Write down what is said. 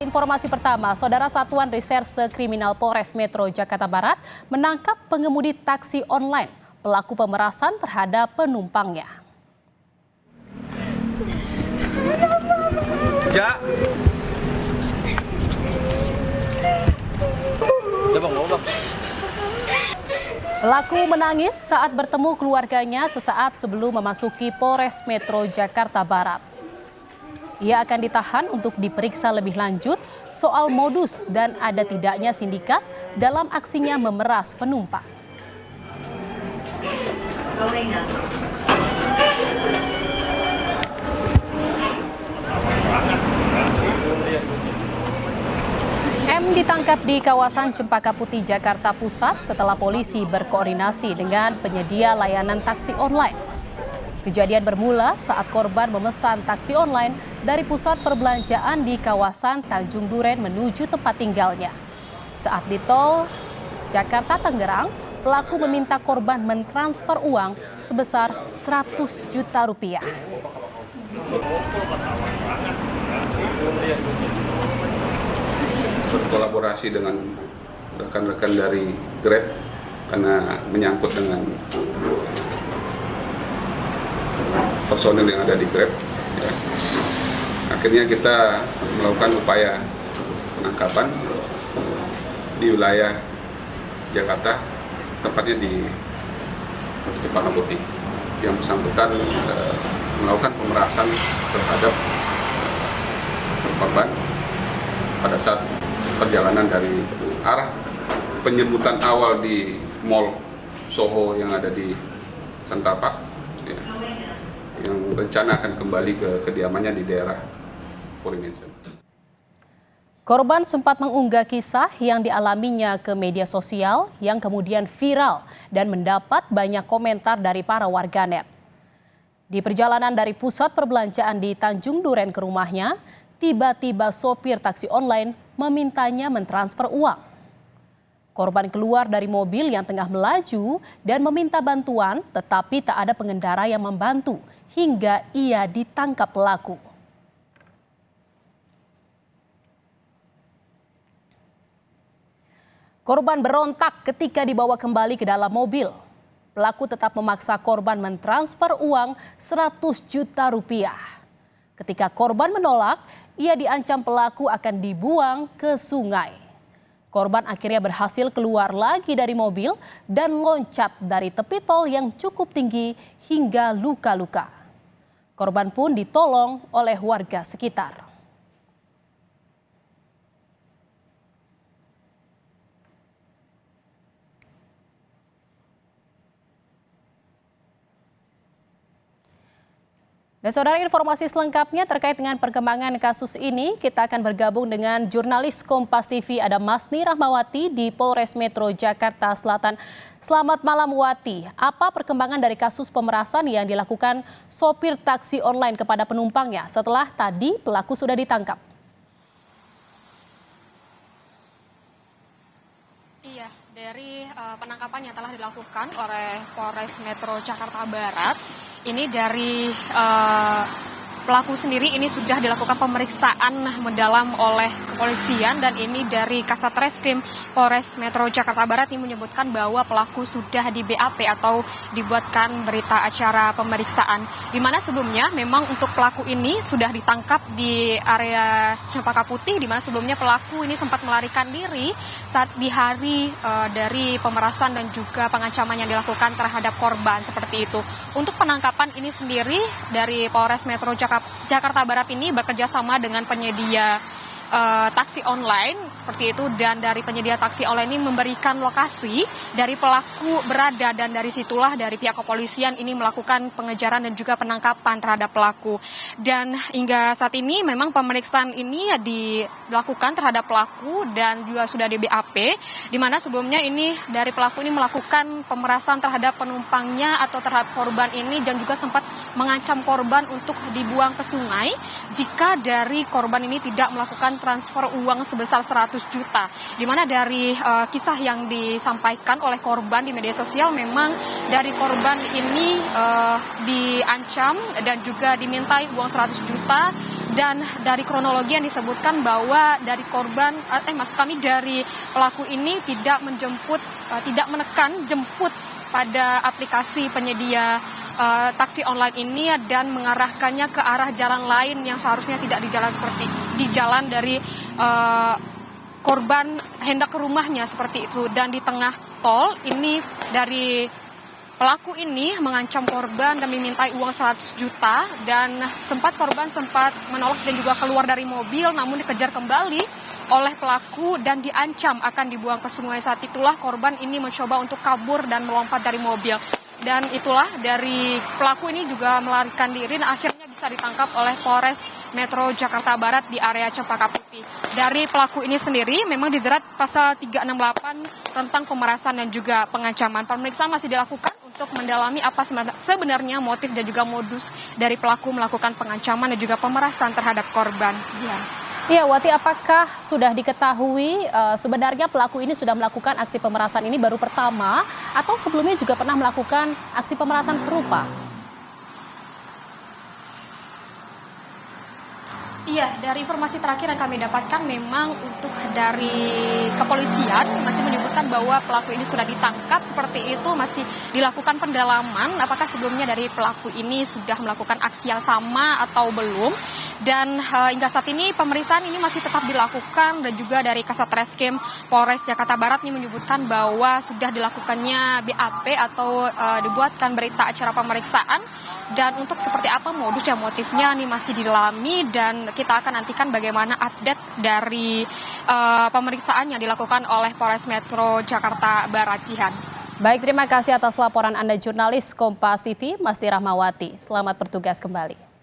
Informasi pertama, Saudara Satuan Reserse Kriminal Polres Metro Jakarta Barat menangkap pengemudi taksi online pelaku pemerasan terhadap penumpangnya. Ja. Pelaku menangis saat bertemu keluarganya sesaat sebelum memasuki Polres Metro Jakarta Barat. Ia akan ditahan untuk diperiksa lebih lanjut soal modus dan ada tidaknya sindikat dalam aksinya memeras penumpang. M ditangkap di kawasan Cempaka Putih, Jakarta Pusat setelah polisi berkoordinasi dengan penyedia layanan taksi online. Kejadian bermula saat korban memesan taksi online dari pusat perbelanjaan di kawasan Tanjung Duren menuju tempat tinggalnya. Saat di tol Jakarta Tangerang, pelaku meminta korban mentransfer uang sebesar 100 juta rupiah. Berkolaborasi dengan rekan-rekan dari Grab karena menyangkut dengan personil yang ada di Grab. Ya. Akhirnya kita melakukan upaya penangkapan di wilayah Jakarta, tepatnya di Cempaka Putih. Yang bersangkutan melakukan pemerasan terhadap korban pada saat perjalanan dari arah penyebutan awal di Mall Soho yang ada di Central Park, ya, yang rencana akan kembali ke kediamannya di daerah Porinensen. Korban sempat mengunggah kisah yang dialaminya ke media sosial yang kemudian viral dan mendapat banyak komentar dari para warganet. Di perjalanan dari pusat perbelanjaan di Tanjung Duren ke rumahnya, tiba-tiba sopir taksi online memintanya mentransfer uang. Korban keluar dari mobil yang tengah melaju dan meminta bantuan, tetapi tak ada pengendara yang membantu hingga ia ditangkap pelaku. Korban berontak ketika dibawa kembali ke dalam mobil. Pelaku tetap memaksa korban mentransfer uang 100 juta rupiah. Ketika korban menolak, ia diancam pelaku akan dibuang ke sungai. Korban akhirnya berhasil keluar lagi dari mobil dan loncat dari tepi tol yang cukup tinggi hingga luka-luka. Korban pun ditolong oleh warga sekitar. Dan saudara, informasi selengkapnya terkait dengan perkembangan kasus ini, kita akan bergabung dengan jurnalis Kompas TV ada Masni Rahmawati di Polres Metro Jakarta Selatan. Selamat malam Wati, apa perkembangan dari kasus pemerasan yang dilakukan sopir taksi online kepada penumpangnya setelah tadi pelaku sudah ditangkap? Iya, dari penangkapan yang telah dilakukan oleh Polres Metro Jakarta Barat, ini dari pelaku sendiri ini sudah dilakukan pemeriksaan mendalam oleh kepolisian dan ini dari Kasat Reskrim Polres Metro Jakarta Barat ini menyebutkan bahwa pelaku sudah di BAP atau dibuatkan berita acara pemeriksaan. Di mana sebelumnya memang untuk pelaku ini sudah ditangkap di area Cempaka Putih, di mana sebelumnya pelaku ini sempat melarikan diri saat di hari dari pemerasan dan juga pengancaman yang dilakukan terhadap korban seperti itu. Untuk penangkapan ini sendiri dari Polres Metro Jakarta Barat ini bekerja sama dengan penyedia taksi online seperti itu, dan dari penyedia taksi online ini memberikan lokasi dari pelaku berada dan dari situlah dari pihak kepolisian ini melakukan pengejaran dan juga penangkapan terhadap pelaku. Dan hingga saat ini memang pemeriksaan ini dilakukan terhadap pelaku dan juga sudah di BAP, di mana sebelumnya ini dari pelaku ini melakukan pemerasan terhadap penumpangnya atau terhadap korban ini dan juga sempat mengancam korban untuk dibuang ke sungai jika dari korban ini tidak melakukan transfer uang sebesar 100 juta. Di mana dari kisah yang disampaikan oleh korban di media sosial, memang dari korban ini diancam dan juga dimintai uang 100 juta Dan dari kronologi yang disebutkan bahwa dari korban, dari pelaku ini tidak menekan jemput pada aplikasi penyedia taksi online ini dan mengarahkannya ke arah jalan lain yang seharusnya tidak di jalan seperti di jalan dari korban hendak ke rumahnya seperti itu. Dan di tengah tol ini dari pelaku ini mengancam korban dan memintai uang 100 juta dan korban sempat menolak dan juga keluar dari mobil, namun dikejar kembali oleh pelaku dan diancam akan dibuang ke sungai. Saat itulah korban ini mencoba untuk kabur dan melompat dari mobil. Dan itulah dari pelaku ini juga melarikan diri dan akhirnya bisa ditangkap oleh Polres Metro Jakarta Barat di area Cempaka Putih. Dari pelaku ini sendiri memang dijerat pasal 368 tentang pemerasan dan juga pengancaman. Pemeriksaan masih dilakukan untuk mendalami apa sebenarnya motif dan juga modus dari pelaku melakukan pengancaman dan juga pemerasan terhadap korban. Zian. Iya, Wati, apakah sudah diketahui sebenarnya pelaku ini sudah melakukan aksi pemerasan ini baru pertama atau sebelumnya juga pernah melakukan aksi pemerasan serupa? Iya, dari informasi terakhir yang kami dapatkan memang untuk dari kepolisian masih menyebutkan bahwa pelaku ini sudah ditangkap seperti itu, masih dilakukan pendalaman apakah sebelumnya dari pelaku ini sudah melakukan aksi yang sama atau belum. Dan hingga saat ini pemeriksaan ini masih tetap dilakukan dan juga dari Kasat Reskrim Polres Jakarta Barat ini menyebutkan bahwa sudah dilakukannya BAP atau dibuatkan berita acara pemeriksaan. Dan untuk seperti apa modus dan motifnya ini masih didalami dan kita akan nantikan bagaimana update dari pemeriksaan yang dilakukan oleh Polres Metro Jakarta Barat. Jihan. Baik, terima kasih atas laporan Anda jurnalis Kompas TV, Masti Rahmawati. Selamat bertugas kembali.